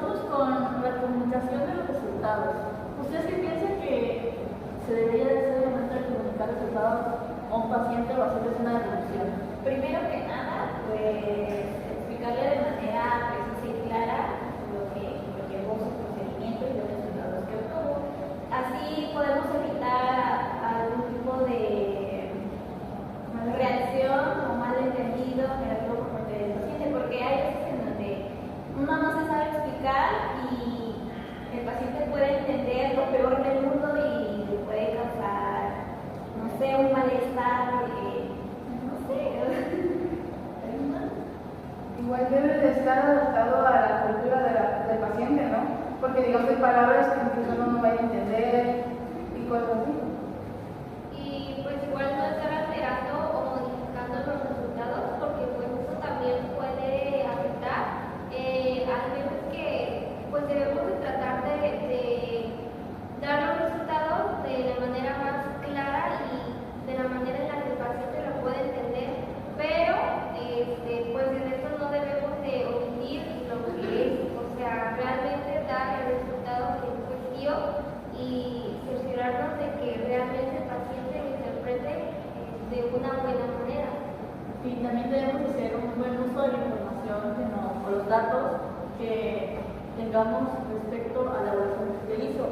empezamos con la comunicación de los resultados. ¿Ustedes qué piensan que se debería de hacer el momento de comunicar resultados a un paciente o hacerles una devolución? Primero que nada, pues explicarle de manera precisa y clara lo que llevó su procedimiento y los resultados que obtuvo. Así podemos evitar algún tipo de reacción o malentendido negativo por parte del paciente, porque hay veces en donde uno no se sabe explicar y el paciente puede entender lo peor del mundo y le puede causar, no sé, un malestar, no sé. Igual debe de estar adaptado a la cultura del paciente, ¿no? Porque digamos hay palabras que incluso no va a entender y cosas así. Y pues igual no estar alterando o modificando los resultados, porque pues eso también puede afectar. Hay veces que pues debemos de tratar de dar los resultados de la manera más clara y de la manera en la que el paciente lo puede entender, pero pues en esto no debemos de omitir lo que es, o sea, realmente dar el resultado en cuestión y cerciorarnos de que realmente el paciente lo interprete de una buena manera. Y también debemos hacer un buen uso de la información o los datos que tengamos respecto a la evaluación que se hizo.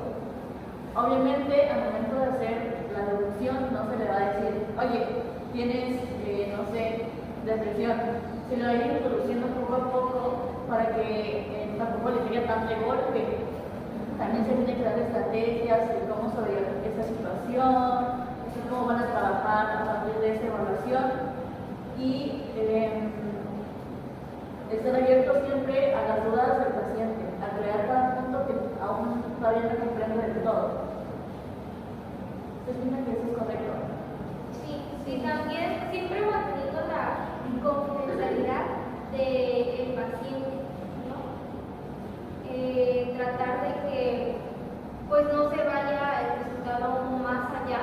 Obviamente, al momento de hacer la devolución, no se le va a decir, oye, tienes, no sé, depresión. Se lo va a ir introduciendo poco a poco para que tampoco le llegue tan de golpe. También se tiene que dar estrategias de cómo sobrevivir esa situación, así cómo van a trabajar a partir de esa evaluación. Y estar abierto siempre a las dudas del paciente, a crear cada punto que aún todavía no comprende del todo. ¿Ustedes piensan que eso es correcto? Sí, también siempre manteniendo la confidencialidad del paciente, ¿no? Tratar de que pues no se vaya el resultado más allá,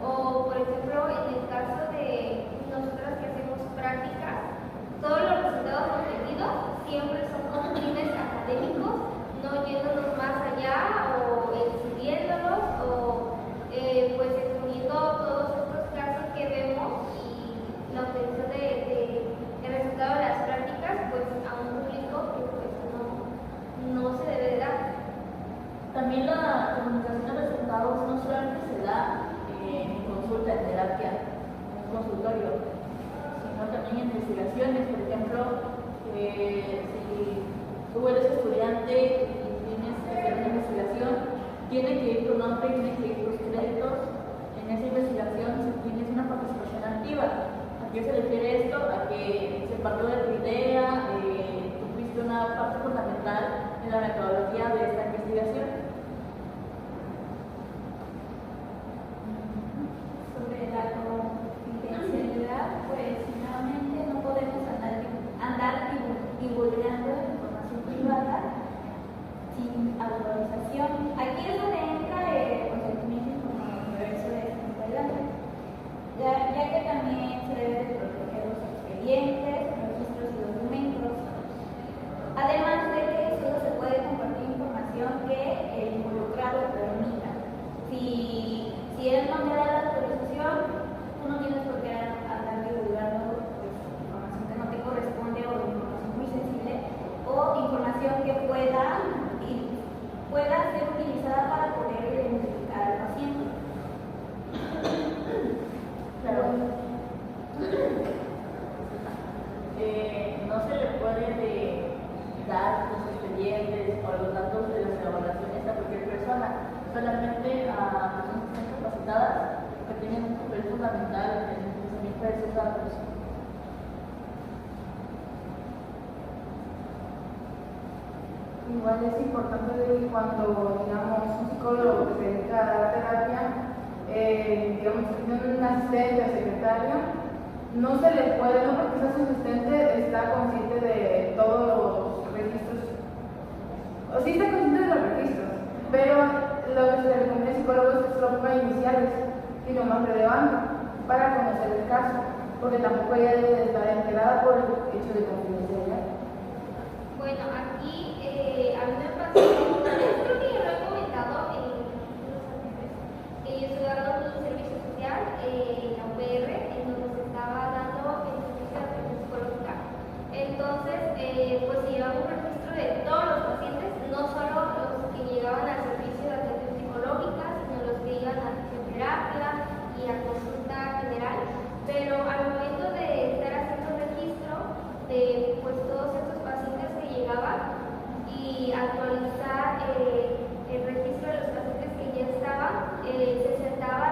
o por ejemplo en el caso de nosotras que hacemos prácticas, todos los resultados obtenidos siempre son fines académicos, no yéndonos más allá o exhibiéndolos o pues exponiendo todos estos casos que vemos y la obtención del resultado de las prácticas pues a un público que pues no se debe dar. También la comunicación de resultados no solamente se da en consulta, en terapia, en un consultorio, sino también en investigaciones. Por ejemplo, si tú eres estudiante y tienes que hacer una investigación, tiene que ir tu nombre, tiene que ir tus créditos en esa investigación si tienes una participación activa. ¿A qué se refiere esto? A que se partió de tu idea, tú fuiste una parte fundamental en la metodología de esta investigación. Sobre la confidencialidad, pues nuevamente no podemos andar divulgando información privada sin autorización. Aquí es donde entra el consentimiento como universo de esta ya que también se debe de proteger los expedientes, registros y documentos. Además de que solo se puede compartir información que el involucrado permita. Si él no me da la autorización, tú no tienes por qué andar divulgando pues, información que no te corresponde o información muy sensible o información que pueda ser utilizada para poder identificar al paciente. Claro. No se le puede dar los expedientes o los datos de las evaluaciones a cualquier persona, solamente a personas que están capacitadas que tienen un papel fundamental en el procesamiento de esos datos. Igual es importante de cuando, digamos, un psicólogo que se dedica a dar terapia, digamos, que tiene un asistente o secretaria, no se le puede, no porque sea su asistente, está consciente de todos los registros, o sí está consciente de los registros, pero lo que se le recomienda al psicólogo es que solo ponga iniciales y lo más relevante para conocer el caso, porque tampoco ella debe de estar enterada por el hecho de confidencialidad. Bueno, aquí a mí me y actualizar el registro de los pacientes que ya estaban, se sentaba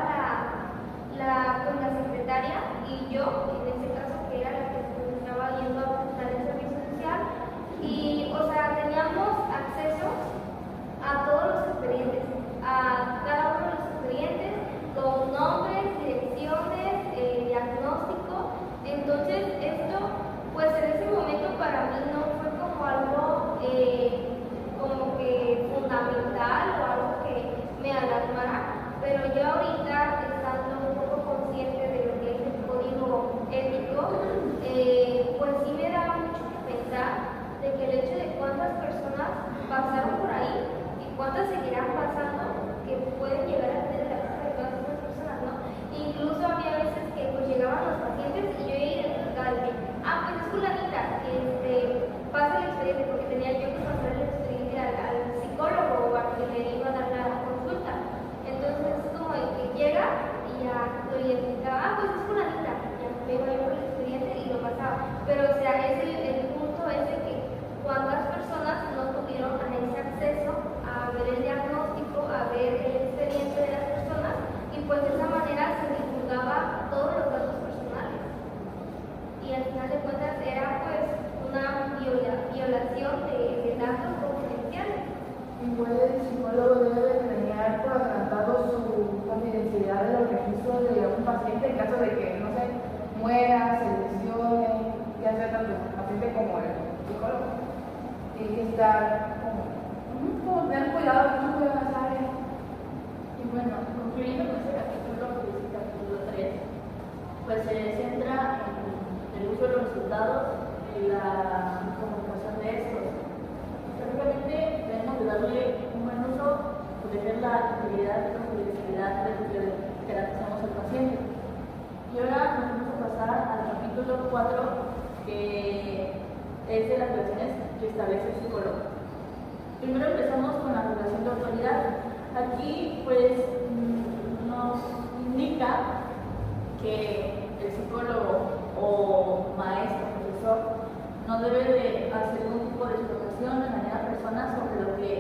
pues, la secretaria y yo, en este caso que era la que estaba yendo a prestar el servicio social, y o sea, teníamos acceso a todos los expedientes, a cada uno de los expedientes, con nombres, direcciones, diagnóstico. Entonces esto, pues en ese momento para mí no fue como algo como que fundamental o algo que me alarmara, pero yo ahorita, estando un poco consciente de lo que es el código ético, pues sí me da mucho que pensar de que el hecho de cuántas personas pasaron por ahí y cuántas seguirán pasando, que pueden llegar a tener la lista de todas esas personas, ¿no? Incluso había veces que pues llegaban los pacientes y yo identificaba de que, pues es fulanita, pasa el expediente, porque tenía yo que pasar el expediente al psicólogo o a quien le iba a dar la consulta. Entonces es como el que llega y ya lo identificaba, pues es fulanita, ya me iba yo por el expediente y lo pasaba. Pero o sea, el punto es de que cuántas personas no tuvieron ese acceso a ver el diagnóstico, a ver el expediente de las personas, y pues de esa manera se divulgaba todos los datos personales. Y al final de cuentas era pues una violación de datos confidenciales. Igual el psicólogo debe de planear por adelantado su confidencialidad de los registros de un paciente en caso de que, no sé, muera, se lesione, ya sea tanto el paciente como el psicólogo. Tiene que estar como tener cuidado, mucho cuidado en esa área. Y bueno, concluyendo con este capítulo, que es el capítulo 3, pues se centra en el uso de los resultados y la comunicación de estos. Prácticamente debemos de darle un buen uso, proteger la integridad y confidencialidad de lo que caracterizamos al paciente. Y ahora nos vamos a pasar al capítulo 4, que es de las relaciones que establece el psicólogo. Primero empezamos con la relación de autoridad. Aquí pues nos indica que el psicólogo o maestro, profesor, no debe de hacer ningún tipo de explotación, engañar a personas sobre lo que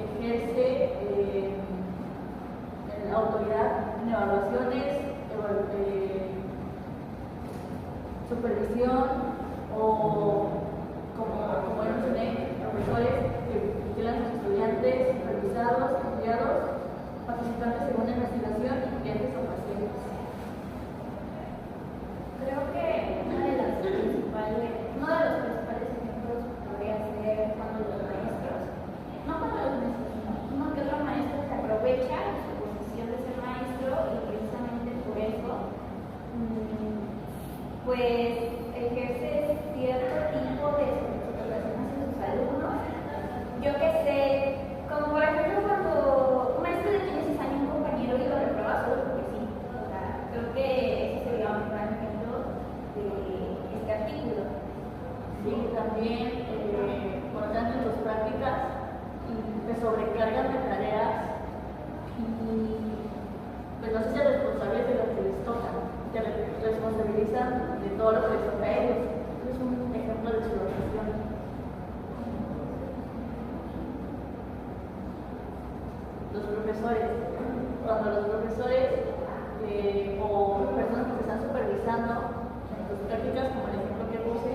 ejerce la autoridad en evaluaciones, supervisión o, como ya mencioné, profesores que vigilan a sus estudiantes, supervisados, empleados, participantes en una investigación y clientes o pacientes. Creo que uno de los principales ejemplos podría ser cuando los maestros, no cuando los maestros, uno que otro maestro se aprovecha de su posición de ser maestro y precisamente por eso, pues ejerce cierto tipo de explotación hacia sus alumnos. Yo que sé, como por ejemplo cuando un maestro de 15 años un compañero iba a reprobar solo porque sí. O sea, creo que ese sería un gran ejemplo de este artículo. Sí, también cuando están en sus prácticas te sobrecargan de tareas y pues no se hacen responsables de lo que les toca, te responsabilizan de todo lo que les toca a ellos. Es un ejemplo de explotación. Los profesores, cuando los profesores o personas que te están supervisando en tus prácticas, como el ejemplo que puse,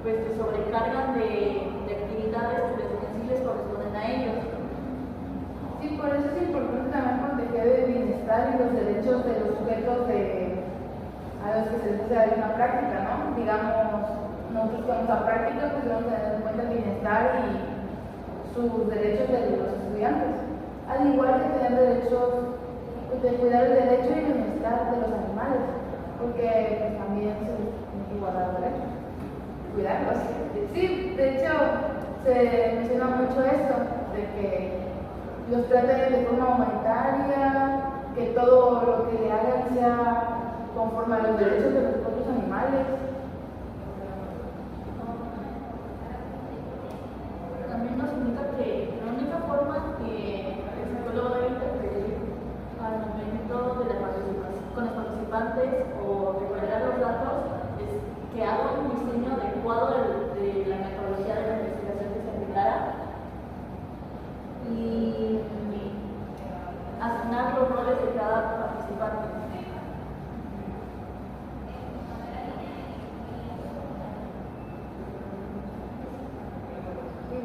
pues te sobrecargan de actividades que les corresponden a ellos. Sí, por eso es importante también proteger el bienestar y los derechos de los sujetos a los que se les hace una práctica, ¿no? Digamos, nosotros que vamos a práctica, pues debemos tener en cuenta el bienestar y sus derechos de los estudiantes. Al igual que tener derechos, pues, de cuidar el derecho y el bienestar de los animales, porque pues, también se les tiene que igualar los derechos, cuidarlos. Sí, de hecho, se menciona mucho esto, de que los traten de forma humanitaria, que todo lo que le hagan sea conforme a los derechos de los propios animales. También nos indica que la única forma que el psicólogo debe interferir al momento de la participación con los participantes o recolectar los datos es que haga un diseño adecuado de la metodología de la investigación que se aplicara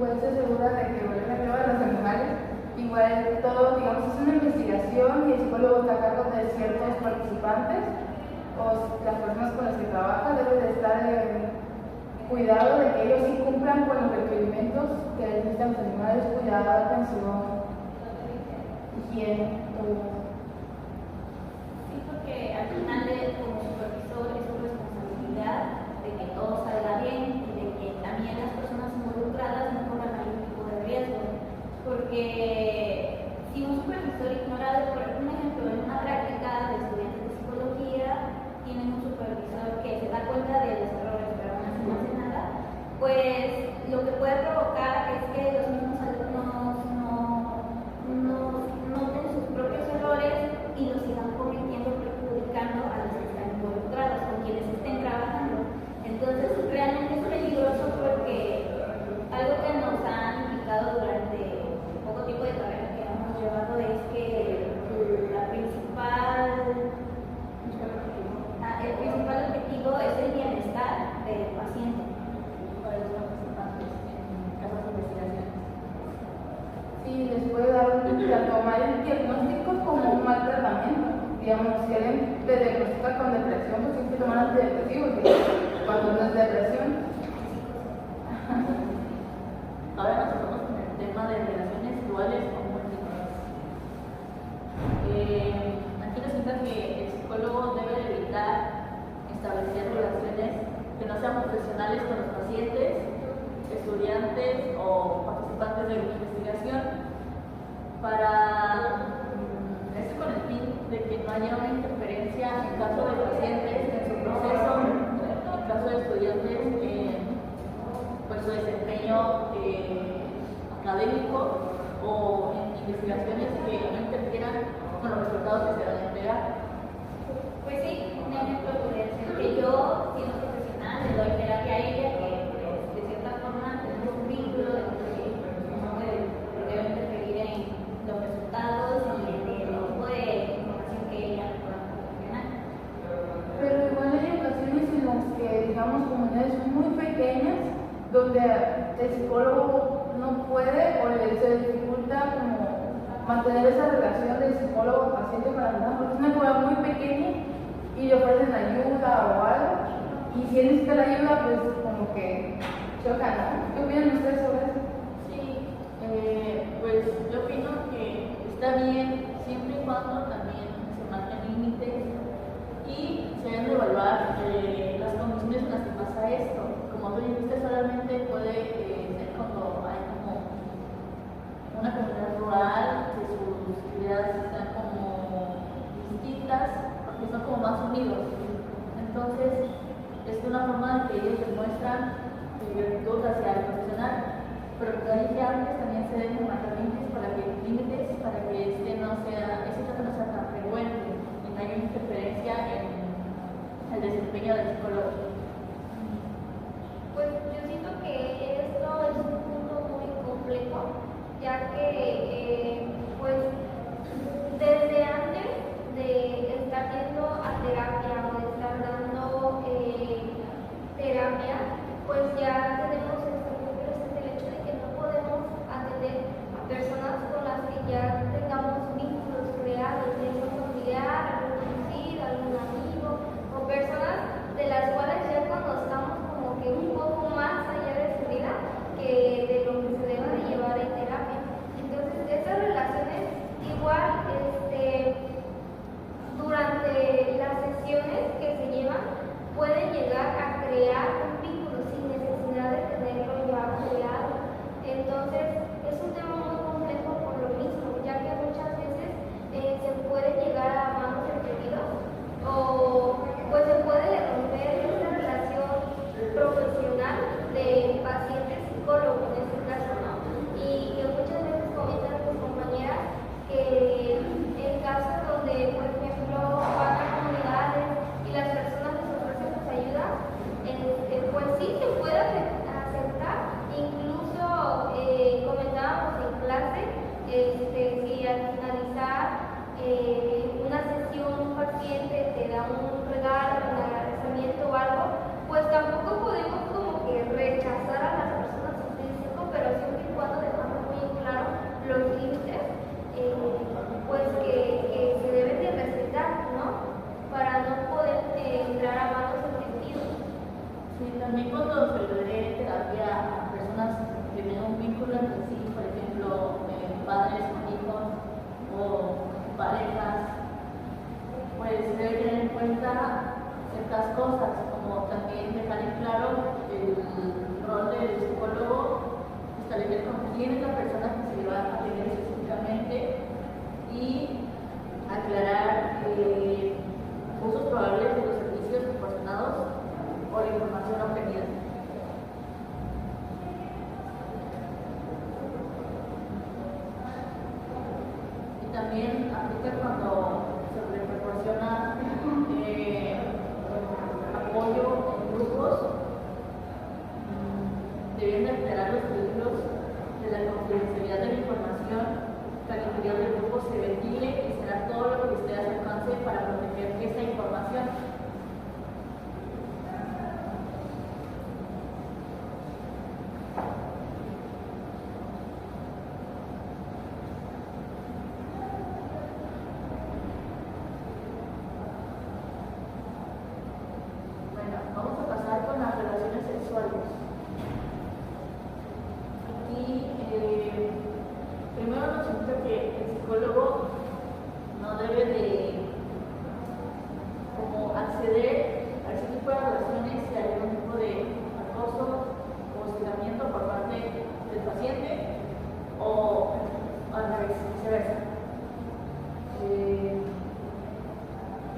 igual se asegura de que vuelven a llevar a los animales. Igual todo, digamos, es una investigación y el psicólogo está a cargo de ciertos participantes o las personas con las que trabaja deben de estar en cuidado de que ellos sí cumplan con los requerimientos que necesitan los animales, cuidado, atención, higiene, todo. Sí, porque al final como supervisor es su responsabilidad de que todo salga bien y de que también las personas involucradas no corran algún tipo de riesgo. Porque si un supervisor ignora, por ejemplo, en una práctica de estudiantes de psicología, tienen un supervisor que se da cuenta de los errores, pero aún así no hace nada, pues lo que puede provocar es que los mismos alumnos no noten sus propios errores y los sigan cometiendo, perjudicando a los que están involucrados, con quienes estén trabajando. Entonces, realmente es peligroso porque algo que nos han indicado durante el poco tiempo de carrera que hemos llevado es que el principal objetivo es el bienestar del paciente. Para los participantes en casos de investigación. Sí, les puede dar tomar el diagnóstico como un mal tratamiento. Digamos, si alguien te diagnostica con depresión, pues tienes que tomar antidepresivos, cuando no es depresión. Ahora nos vamos con el tema de relaciones duales o múltiples. Aquí nos indica que el psicólogo debe evitar establecer relaciones que no sean profesionales con los pacientes, estudiantes o participantes de la investigación para esto con el fin de que no haya una interferencia en caso de pacientes en su proceso, en caso de estudiantes pues su desempeño académico o en investigaciones que no interfieran con los resultados que se van a entregar. Pues sí, un ejemplo podría ser que yo, siendo profesional, le doy terapia a ella, que pues, de cierta forma tenemos un vínculo de que no debe interferir en los resultados y en el tipo de información que ella pueda proporcionar. Pero igual hay ocasiones en las que, digamos, comunidades son muy pequeñas, donde el psicólogo no puede o se dificulta como mantener esa relación del psicólogo-paciente para nada, porque es una comunidad muy pequeña y le ofrecen ayuda o algo, y si él necesita la ayuda, pues como que choca, ¿no? ¿Qué opinan ustedes sobre eso? Sí, pues yo opino que está bien siempre y cuando también se marquen límites y se deben de evaluar las condiciones en las que pasa esto. Como tú dijiste, solamente puede ser cuando hay como una comunidad rural, que sus ideas están como distintas, porque son como más unidos. Entonces, es una forma de que ellos demuestran virtud hacia el profesional, pero como dije antes, también se deben marcar límites para que este trato no sea tan frecuente y no haya interferencia en el desempeño del psicólogo. Pues yo siento que esto es un punto muy complejo, ya que pues desde antes de estar yendo a terapia o de estar dando terapia, pues ya tenemos muy presente el hecho de que no podemos atender a personas con las que ya tengamos vínculos creados, de algún familiar, algún conocido, algún amigo, o personas de las cuales ya conozcamos como que un poco más allá de su vida que de lo que se debe de llevar en terapia. Entonces quién es la persona que se le va a atender específicamente y aclarar usos probables de los servicios proporcionados o la información obtenida. Y también aplica cuando se le proporciona apoyo en grupos, debiendo aclarar los peligros de la confidencialidad de la información que al interior del grupo se ventile y será todo lo que esté a su alcance para proteger esa información. Bueno, vamos a pasar con las relaciones sexuales. Aquí, primero nos indica que el psicólogo no debe de como acceder a ese tipo de relaciones si hay algún tipo de acoso o hostigamiento por parte del paciente o al revés, viceversa.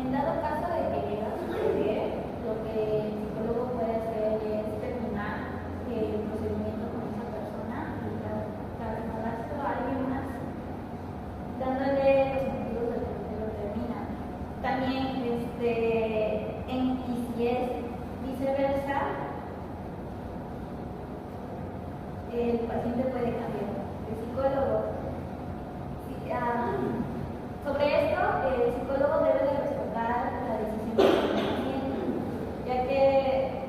En dado caso de que llegue a suceder, lo que el psicólogo puede hacer es terminar el procedimiento con esa persona y trasladarse a alguien más, dándole los motivos de por qué lo termina. También, y si es viceversa, el paciente puede cambiar de psicólogo. Sobre esto, el psicólogo debe de respetar la decisión del paciente, ya que,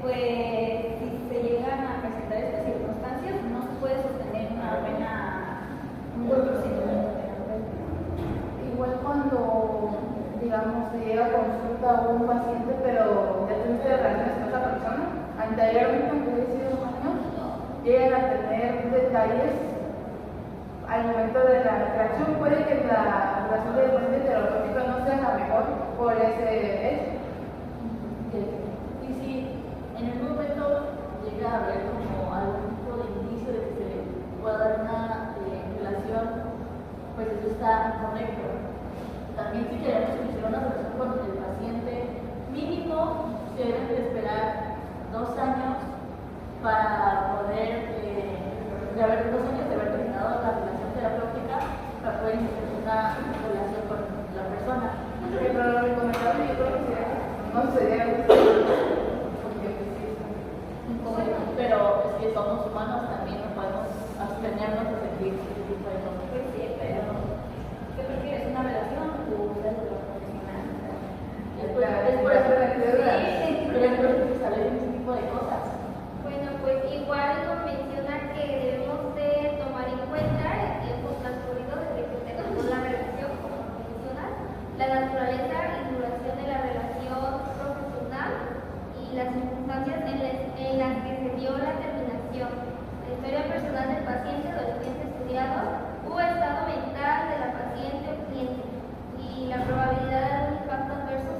pues, si se llegan a presentar estas circunstancias, no se puede sostener un buen procedimiento terapéutico. Igual cuando, digamos, se llega a consulta a un paciente, pero ya tuviste relaciones con esa persona, anteriormente, aunque haya sido años, llegan a tener detalles al momento de la interacción. Puede que la relación del paciente terapéutico no sea la mejor por ese hecho. Y si en algún momento llega a haber como algún tipo de indicio de que se le pueda dar una relación, pues eso está incorrecto. También si queremos iniciar una relación con el paciente, mínimo se deben de esperar 2 años para poder, de haber 2 años de haber terminado la relación terapéutica para poder iniciar una relación con la persona. Pero lo recomendable yo creo que sería que no sucediera esto, porque pues sí, Pero es que somos humanos, también no podemos abstenernos de sentir ese tipo de cosas. Pues sí, pero ¿qué prefieres? ¿Una relación o un vínculo profesional? Es por eso pero es por eso que salen ese tipo de cosas. Bueno, pues igual nos menciona que debemos de tomar en cuenta el tiempo transcurrido desde que tenemos la relación como profesional, la naturaleza y duración de la relación profesional y las circunstancias en las que se dio la terminación, la historia personal del paciente o del cliente estudiado o estado mental de la paciente o cliente y la probabilidad de un impacto adverso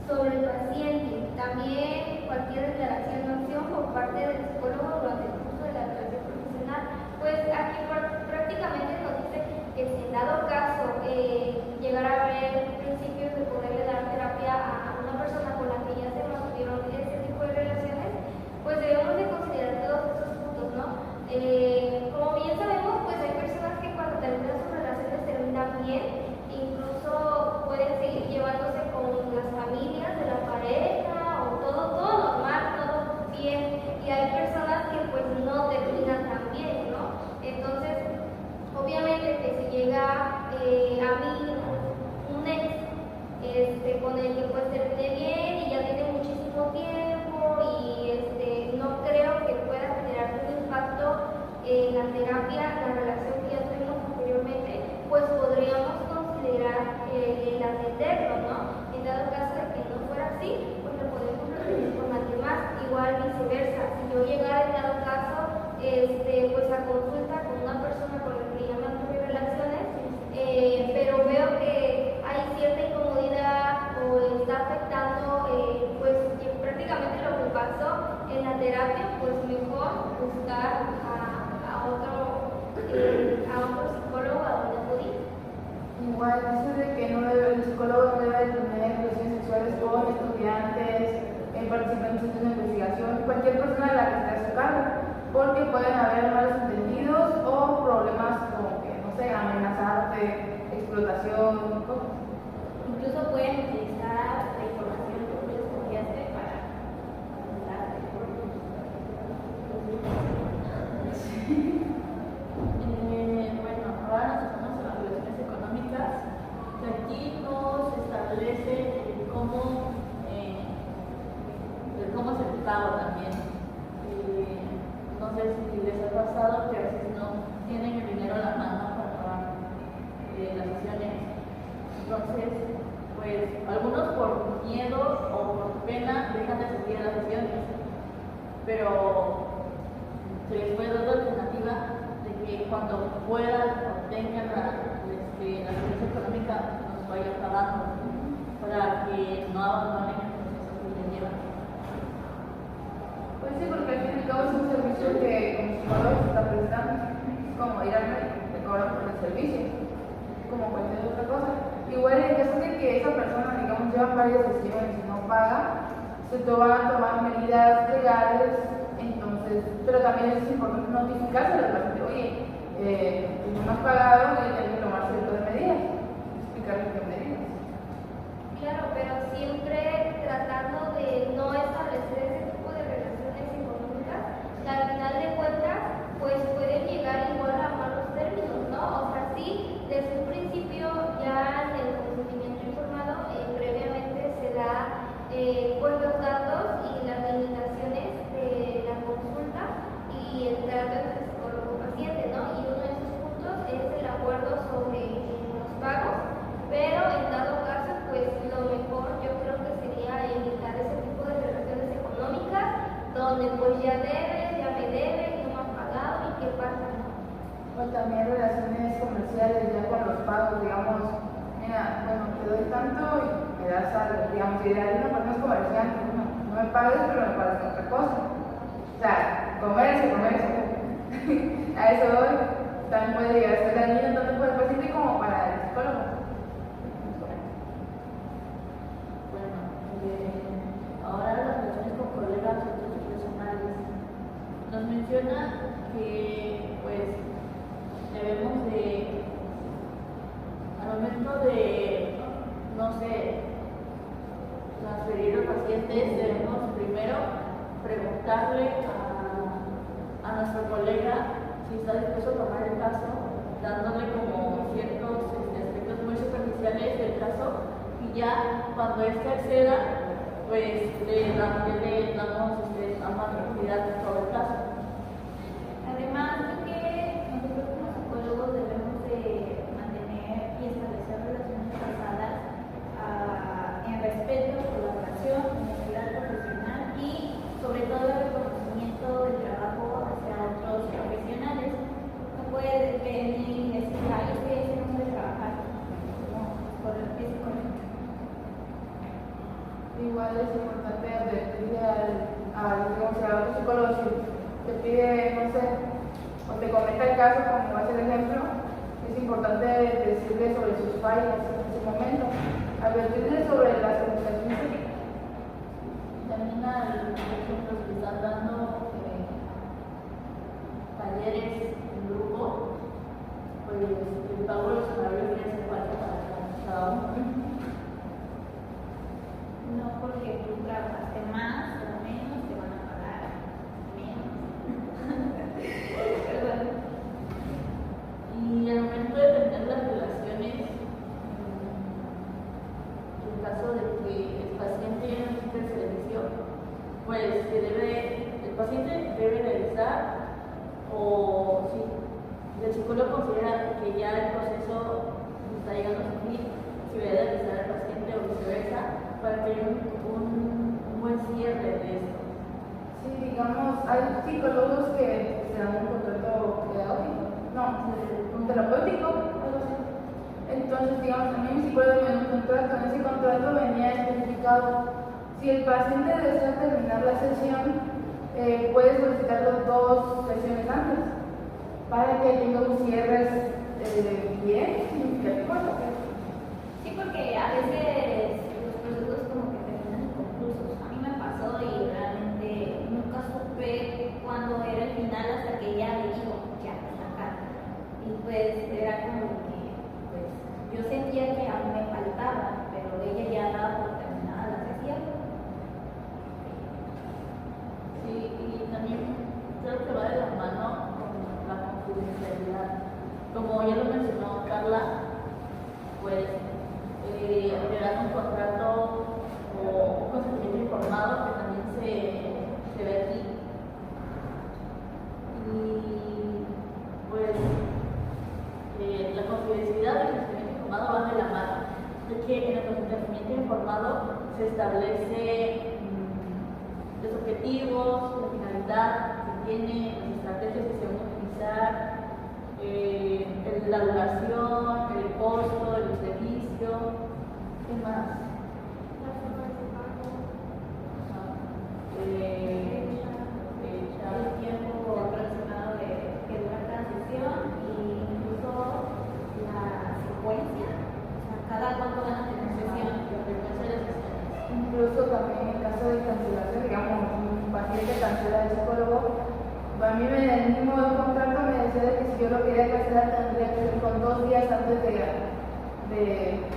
sobre el paciente. También cualquier declaración o acción por parte del psicólogo durante el curso de la terapia profesional. Pues aquí prácticamente nos dice que si en dado caso llegara a haber principios de poderle dar terapia a una persona con la que ya se mantuvieron ese tipo de relaciones, pues debemos de considerar todos esos puntos, ¿no? Como bien sabemos, pues hay personas que cuando terminan sus relaciones terminan bien, incluso pueden seguir llevándose con las familias de la pareja o todo normal, todo bien, y hay personas que pues no terminan tan bien, ¿no? Entonces, obviamente que si llega a mí un ex con el que pues terminé bien y ya tiene muchísimo tiempo y no creo que pueda generar un impacto en la terapia, la relación que ya tuvimos anteriormente, pues podríamos considerar el atenderlo, ¿no? En dado caso de que no fuera así, pues lo podemos referir con alguien más, igual viceversa. Si yo llegara en dado caso, pues a consulta con una persona con la que ya mantuve relaciones, pero veo que hay cierta incomodidad o está afectando, pues prácticamente lo que pasó en la terapia, pues mejor buscar a otro psicólogo a donde acudir. Igual dice de que el psicólogo no debe tener relaciones sexuales con estudiantes, participantes de una investigación, cualquier persona a la que esté a su cargo, porque pueden haber malos entendidos o problemas como que, no sé, amenazarte, explotación, cosas. Incluso pueden utilizar la información que tú les confiaste para darte. Bueno, ahora nos pasamos a las relaciones económicas. Que aquí nos establece cómo es el pago también. No sé si les ha pasado que a veces no tienen el dinero a la mano para pagar las sesiones. Entonces, pues algunos por miedo o por pena dejan de asistir a las sesiones, pero se les puede dar la alternativa de que cuando puedan o tengan la asistencia económica nos vayan pagando para que no abandonen el proceso que ya llevan. Pues sí, porque al fin y al cabo es un servicio que como psicólogo se está prestando, es como ir al médico, te cobran por el servicio, como cualquier otra cosa. Igual en caso de que esa persona, digamos, lleva varias sesiones y no paga, se te van a tomar medidas legales, entonces, pero también es importante notificarse al paciente, oye, no me has pagado y hay que tomar ciertas medidas, explicarle qué medidas. Claro, pero siempre tratando de no establecer ese tipo de relaciones económicas, que al final de cuentas, pues pueden llegar igual a malos términos, ¿no? O sea, sí, desde un principio ya en el consentimiento informado, previamente se da pues los datos y las limitaciones de la consulta y el trato entre psicólogo-paciente, ¿no? Y uno de esos puntos es el acuerdo sobre los pagos, pero en dado caso, pues lo mejor yo creo que sería evitar ese tipo de relaciones económicas donde pues ya me debes, no me has pagado y qué pasa, ¿no? O también relaciones comerciales ya con los pagos, digamos, mira, bueno, te doy tanto y me das algo, digamos, si hay una persona es comerciante, no me pagues, pero me pagas otra cosa. O sea, comercio. A eso voy, también puede llegar a ser dañino tanto para el paciente como para el psicólogo. Bueno, ahora las relaciones con colegas y otros profesionales. Nos menciona que pues debemos de, al momento de, no sé, transferir al paciente, debemos primero preguntarle a nuestro colega si está dispuesto a tomar el caso, dándole como ciertos aspectos muy superficiales del caso, y ya cuando éste acceda, pues le damos a más profundidad sobre el caso. Además de que nosotros como psicólogos debemos de mantener y establecer relaciones basadas en respeto, colaboración, honestidad profesional y sobre todo el reconocimiento del trabajo hacia otros profesionales. No puede venir y decir, ay, es que ese no puede trabajar, no, por el físico. Igual es importante advertirle digamos, a otro psicólogo si te pide, no sé, o te comenta el caso, como va a ser el ejemplo, es importante decirle sobre sus fallas en ese momento, advertirle sobre las comunicaciones éticas. También por ejemplo, que están dando talleres en grupo, pues el pago de los salarios debe ser falta para cada uno. No porque tú trabajaste más o menos, te van a pagar menos. Perdón. Y al momento de tener las relaciones, en caso de que el paciente ya no necesite el servicio, pues el paciente debe realizar, o si el psicólogo considera que ya el proceso está llegando a su fin, si debe realizar al paciente o viceversa, para que haya un buen cierre de esto. Sí, digamos, hay psicólogos que se dan un contrato pedagógico, no, un terapéutico, algo así. Entonces, digamos, a mí mi psicólogo me dio un contrato, en ese contrato venía especificado, si el paciente desea terminar la sesión, puede solicitarlo 2 sesiones antes. para que tenga un cierre bien significativo. Sí, porque a veces los procesos como que terminan inconclusos. A mí me pasó y realmente nunca supe cuándo era el final hasta que ella me dijo, ya, está acá. Y pues era como que, pues, yo sentía que aún me faltaba, pero ella ya daba por terminada la sesión. Sí, y también creo que va de la mano con la confidencialidad. Como ya lo mencionó Carla, pues llegar a un contrato o un consentimiento informado que también se ve aquí. Y pues la confidencialidad y el consentimiento informado van de la mano. De que en el consentimiento informado se establece los objetivos, la finalidad que tiene, las estrategias que se van a utilizar, la duración, el costo, el servicio, ¿qué más? Las formas de pago. Fecha. El tiempo aproximado que dura cada sesión e incluso la secuencia, o sea, cada cuánto van a tener sesión. La frecuencia de las sesiones. Incluso también en caso de cancelación, digamos, un paciente cancela al psicólogo, a mí en el mismo contrato me decía de que si yo lo quería cancelar tendría que ser con 2 días antes de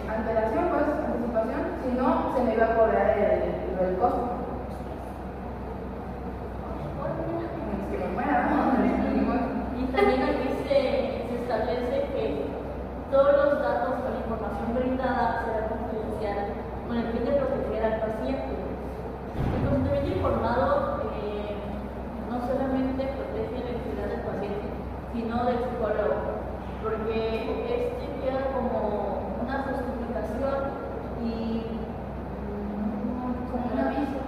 antelación, pues, anticipación, si no se me iba a cobrar el costo. Es que me muera, ¿no? Y también aquí se establece que todos los datos o la información brindada será confidencial con el fin de proteger al paciente. El consentimiento informado no solamente protege la integridad del paciente, sino del psicólogo, porque este queda como una justificación y como un aviso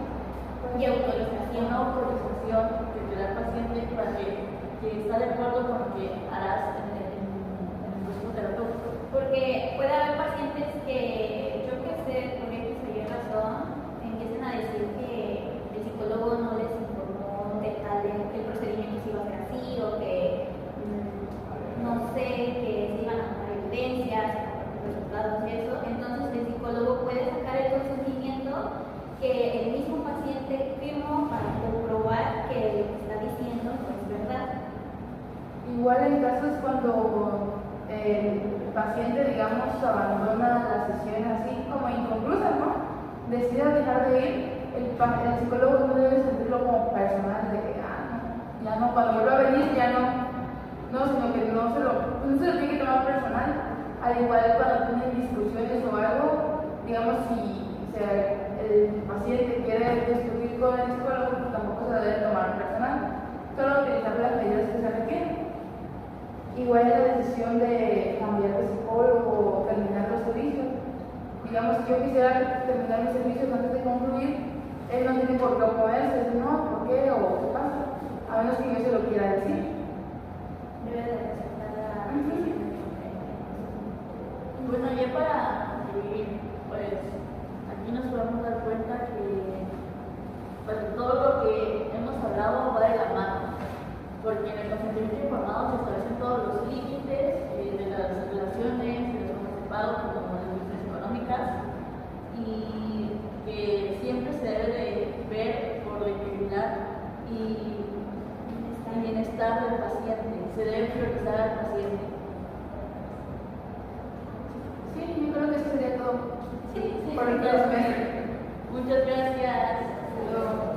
Y autorización. una autorización que te da el paciente para que está de acuerdo con lo que harás en el proceso terapéutico. Porque puede haber pacientes que, yo que sé, por X o Y razón, empiecen a decir que el psicólogo no les informó de tal que el procedimiento se iba a hacer así o que, no sé, que se iban a tomar evidencias, resultados y eso. Entonces el psicólogo puede sacar el consentimiento que el mismo paciente firmó para comprobar que lo que está diciendo no es verdad. Igual en casos cuando el paciente, digamos, abandona la sesión así como inconclusa, ¿no? Decida dejar de ir, el psicólogo no debe sentirlo como personal, de que, no, ya no, cuando vuelva a venir ya no, sino que no se lo tiene que tomar personal. Al igual cuando tienen discusiones o algo, digamos, si el paciente quiere discutir con el psicólogo, pues tampoco se lo debe tomar personal, solo utilizar las medidas que se requieren. Igual la decisión de cambiar de psicólogo o terminar los servicios. Digamos, si yo quisiera terminar mis servicios antes de concluir, él no tiene por qué oponerse, decir, no, ¿por qué? O ¿qué pasa? A menos que yo se lo quiera decir. Debe de respetar la Bueno, ya para concluir, pues aquí nos podemos dar cuenta que pues, todo lo que hemos hablado va de la mano, porque en el consentimiento informado se establecen todos los límites de las relaciones, de las formas de pago, como las relaciones económicas, y que siempre se debe de ver por la integridad y el bienestar del paciente, se debe priorizar al paciente. Sí, yo creo que eso sería todo. Sí, Por el caso. Muchas gracias. Hasta luego.